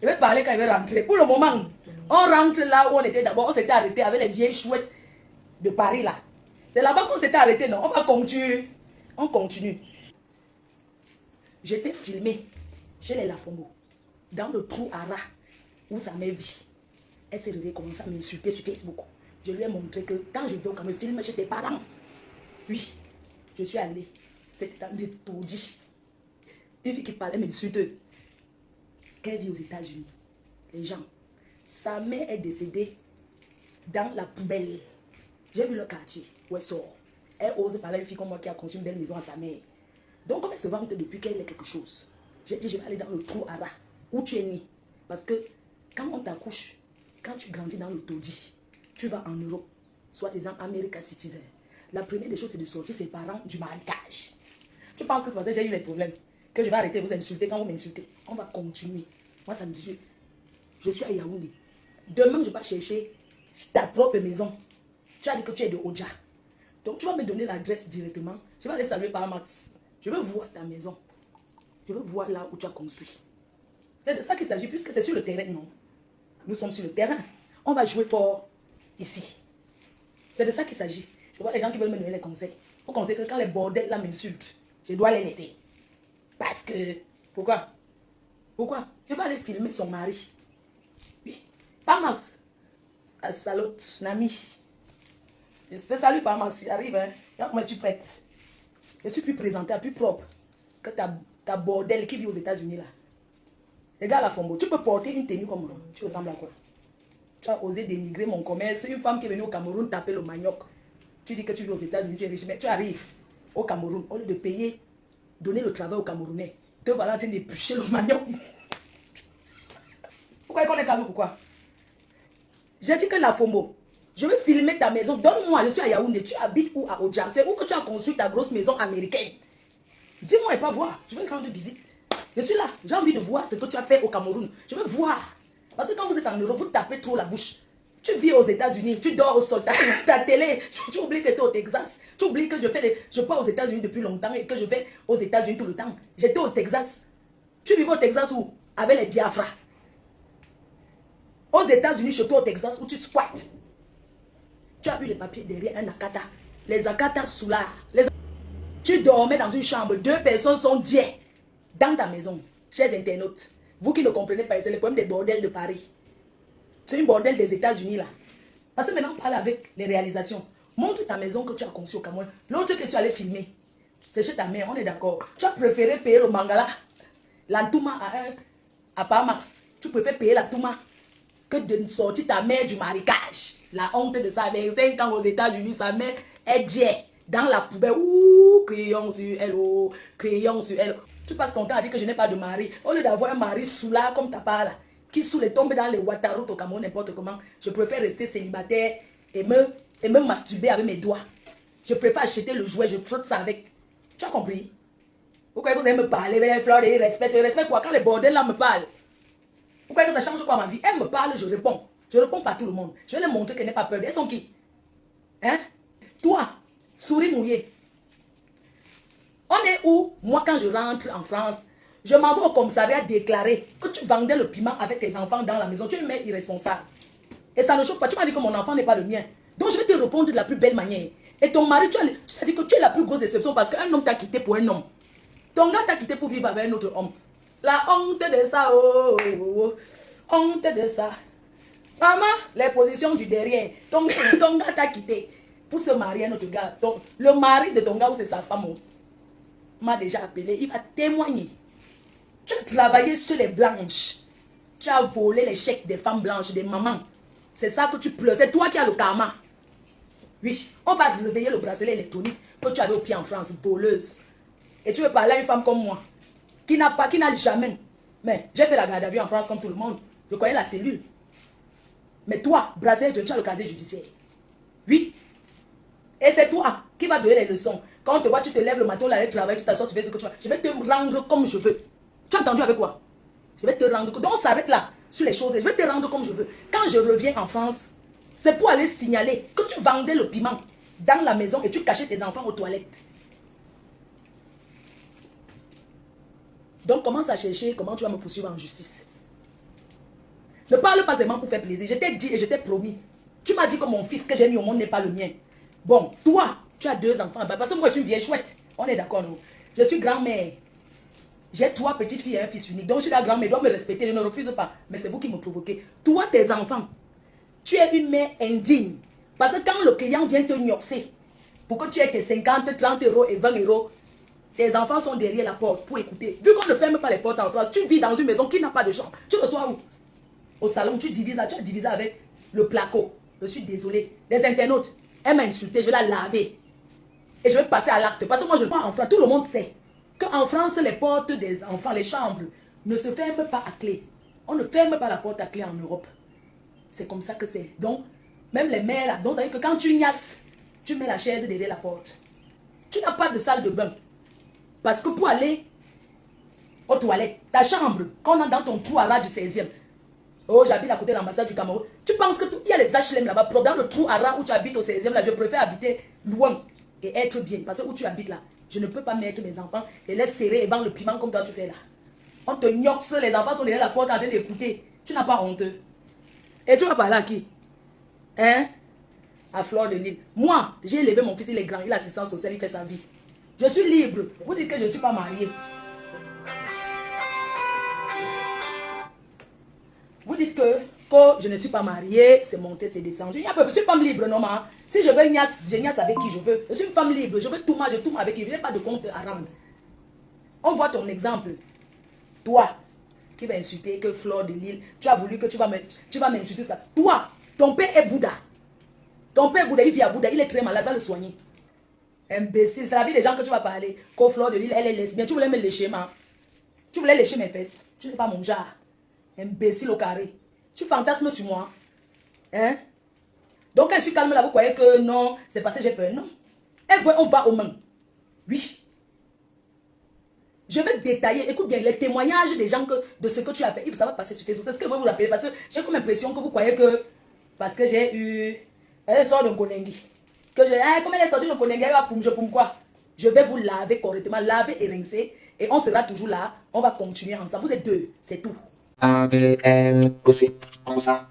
Je vais parler quand il va rentrer. Pour le moment, on rentre là où on était d'abord. On s'était arrêté avec les vieilles chouettes de Paris là. C'est là-bas qu'on s'était arrêté, non? On va continuer. On continue. J'étais filmé chez les Lafongo, dans le trou à rat où sa mère vit. Elle s'est réveillée, commencé à m'insulter sur Facebook. Je lui ai montré que quand je vais me filmer chez tes parents, oui, je suis allée. C'était un étourdi. Une fille qui parlait m'insulte. Qu'elle vit aux États-Unis. Les gens. Sa mère est décédée dans la poubelle. J'ai vu le quartier où elle sort. Elle ose parler à une fille comme moi qui a conçu une belle maison à sa mère. Donc, comme elle se vante depuis qu'elle est quelque chose, j'ai dit, je vais aller dans le trou à rat où tu es né. Parce que quand on t'accouche, quand tu grandis dans le taudis, tu vas en Europe, soi-disant America Citizen. La première des choses, c'est de sortir ses parents du marécage. Tu penses que c'est parce que j'ai eu les problèmes que je vais arrêter de vous insulter quand vous m'insultez? On va continuer. Moi, ça me dit, je suis à Yaoundé. Demain, je vais chercher ta propre maison. Tu as dit que tu es de Oja. Donc, tu vas me donner l'adresse directement. Je vais aller saluer par Max. Je veux voir ta maison. Je veux voir là où tu as construit. C'est de ça qu'il s'agit, puisque c'est sur le terrain, non? Nous sommes sur le terrain. On va jouer fort ici. C'est de ça qu'il s'agit. Je vois les gens qui veulent me donner les conseils. Il faut qu'on sait que quand les bordels là m'insultent, je dois les laisser. Parce que... Pourquoi? Pourquoi? Je vais aller filmer son mari. Oui. Pas Max. À salote, Nami. Je te salue pas Max. J'arrive, hein. Moi, je suis prête. Je suis plus présentée, plus propre que ta bordel qui vit aux États-Unis là. Regarde la Fombo, tu peux porter une tenue comme moi. Tu ressembles à quoi? Tu as osé dénigrer mon commerce. Une femme qui est venue au Cameroun taper le manioc. Tu dis que tu vis aux États-Unis, tu es riche, mais tu arrives au Cameroun, au lieu de payer, donner le travail aux Camerounais, te voilà en train d'éplucher le manioc. Pourquoi qu'on est calme? Pourquoi? J'ai dit que la Fombo, je vais filmer ta maison. Donne-moi, je suis à Yaoundé. Tu habites où à Oja? C'est où que tu as construit ta grosse maison américaine? Dis-moi et pas voir. Je vais rendre visite. Je suis là. J'ai envie de voir ce que tu as fait au Cameroun. Je veux voir. Parce que quand vous êtes en Europe, vous tapez trop la bouche. Tu vis aux États-Unis, tu dors au sol, ta télé, tu oublies que tu es au Texas. Tu oublies que je pars aux États-Unis depuis longtemps et que je vais aux États-Unis tout le temps. J'étais au Texas. Tu vivais au Texas où? Avec les Biafra. Aux États-Unis, je suis au Texas où tu squattes. Tu as eu les papiers derrière un Akata. Les Akata sous là. Tu dormais dans une chambre. 2 personnes sont diées dans ta maison. Chers internautes, vous qui ne comprenez pas, c'est le problème des bordels de Paris. C'est une bordel des États-Unis là. Parce que maintenant, on parle avec les réalisations. Montre ta maison que tu as conçue au Cameroun. L'autre que tu allais filmer, c'est chez ta mère, on est d'accord. Tu as préféré payer le mangala, la touma à Pamax. Tu préfères payer la touma que de sortir ta mère du marécage. La honte de ça, avec 5 ans aux États-Unis, sa mère est diée dans la poubelle. Ouh, crayon sur elle, oh, crayon sur elle. Tu passes ton temps à dire que je n'ai pas de mari. Au lieu d'avoir un mari sous là, comme ta part là, qui sous les tombes dans les Ouattara au Cameroun, n'importe comment, je préfère rester célibataire et me masturber avec mes doigts. Je préfère acheter le jouet, je frotte ça avec. Tu as compris? Pourquoi vous allez me parler, Flore, respect quoi? Quand les bordels là me parlent, pourquoi ça change quoi ma vie? Elle me parle, je réponds. Je réponds pas à tout le monde. Je vais leur montrer qu'elle n'est pas peur. Elles sont qui? Hein? Toi, souris mouillée. On est où? Moi, quand je rentre en France, je m'en vais au commissariat déclarer que tu vendais le piment avec tes enfants dans la maison. Tu es une mère irresponsable. Et ça ne choque pas. Tu m'as dit que mon enfant n'est pas le mien. Donc, je vais te répondre de la plus belle manière. Et ton mari, tu as dit que tu es la plus grosse déception parce qu'un homme t'a quitté pour un homme. Ton gars t'a quitté pour vivre avec un autre homme. La honte de ça, oh, oh, oh. Honte de ça. Maman, les positions du derrière. Ton gars t'a quitté pour se marier à un autre gars. Donc, le mari de ton gars ou c'est sa femme m'a déjà appelé. Il va témoigner. Tu as travaillé sur les blanches. Tu as volé les chèques des femmes blanches, des mamans. C'est ça que tu pleures. C'est toi qui as le karma. Oui, on va réveiller le bracelet électronique que tu avais au pied en France, voleuse. Et tu veux parler à une femme comme moi, qui n'a jamais. Mais j'ai fait la garde à vue en France comme tout le monde. Je connais la cellule. Mais toi, bracelet, tu as le casier judiciaire. Oui. Et c'est toi qui vas donner les leçons. Quand on te voit, tu te lèves le matin, là, tu travailles, tu t'assois sur Facebook, que tu vas. Je vais te rendre comme je veux. Tu as entendu avec quoi? Je vais te rendre. Donc on s'arrête là, sur les choses. Je vais te rendre comme je veux. Quand je reviens en France, c'est pour aller signaler que tu vendais le piment dans la maison et tu cachais tes enfants aux toilettes. Donc commence à chercher comment tu vas me poursuivre en justice. Ne parle pas seulement pour faire plaisir. Je t'ai dit et je t'ai promis. Tu m'as dit que mon fils que j'ai mis au monde n'est pas le mien. Bon, toi, tu as 2 enfants. Parce que moi, je suis une vieille chouette. On est d'accord, non? Je suis grand-mère. J'ai 3 petites filles et un fils unique. Donc, je suis la grand-mère. Je dois me respecter. Je ne refuse pas. Mais c'est vous qui me provoquez. Toi, tes enfants, tu es une mère indigne. Parce que quand le client vient te gnoxer, pour que tu aies tes 50, 30 euros et 20 euros, tes enfants sont derrière la porte pour écouter. Vu qu'on ne ferme pas les portes en France, tu vis dans une maison qui n'a pas de chambre. Tu reçois où? Au salon, tu as divisé avec le placo. Je suis désolé. Les internautes, elle m'a insulté, je vais la laver. Et je vais passer à l'acte. Parce que moi, je ne parle en France. Tout le monde sait qu'en France, les portes des enfants, les chambres, ne se ferment pas à clé. On ne ferme pas la porte à clé en Europe. C'est comme ça que c'est. Donc, même les mères là, donc ça veut dire que quand tu niasses, tu mets la chaise derrière la porte. Tu n'as pas de salle de bain. Parce que pour aller aux toilettes, ta chambre, quand on est dans ton trou à ras du 16e, oh, j'habite à côté de l'ambassade du Cameroun, tu penses qu'il y a les HLM là-bas, dans le trou à ras où tu habites au 16e, là, je préfère habiter loin et être bien. Parce que où tu habites là, je ne peux pas mettre mes enfants et les serrer et vendre le piment comme toi tu fais là. On te gnoxe, les enfants sont derrière la porte en train d'écouter. Tu n'as pas honte. Et tu vas parler à qui? Hein? À Fleur de Lille. Moi, j'ai élevé mon fils, il est grand, il a assistance sociale, il fait sa vie. Je suis libre. Vous dites que je ne suis pas mariée. Vous dites que je ne suis pas mariée, c'est monté, c'est descendu. Je suis femme libre, non, ma. Si je veux niasse, je niasse avec qui je veux. Je suis une femme libre, je veux tout, je tourne avec qui. Je n'ai pas de compte à rendre. On voit ton exemple. Toi, qui va insulter que Fleur de Lille, tu as voulu que tu vas m'insulter ça. Toi, ton père est Bouddha. Ton père Bouddha, il vit à Bouddha, il est très malade, va le soigner. Imbécile, c'est la vie des gens que tu vas parler. Qu'au Fleur de Lille, elle est lesbienne. Tu voulais me lécher, ma. Tu voulais lécher mes fesses. Tu n'es pas mon genre. Imbécile au carré. Tu fantasmes sur moi. Hein? Donc, quand je suis calme là, vous croyez que non, c'est parce que j'ai peur. Non. On va aux mains. Oui. Je vais détailler, écoute bien, les témoignages des gens de ce que tu as fait. Ça va passer sur Facebook. C'est ce que je veux vous rappeler. Parce que j'ai comme l'impression que vous croyez que parce que j'ai eu. Elle sort d'un Konengi. Que j'ai. Comme elle est sortie d'un Konengi, elle va pour quoi? Je vais vous laver correctement, laver et rincer. Et on sera toujours là. On va continuer ensemble. Vous êtes 2. C'est tout. ADN, gossip, comme ça,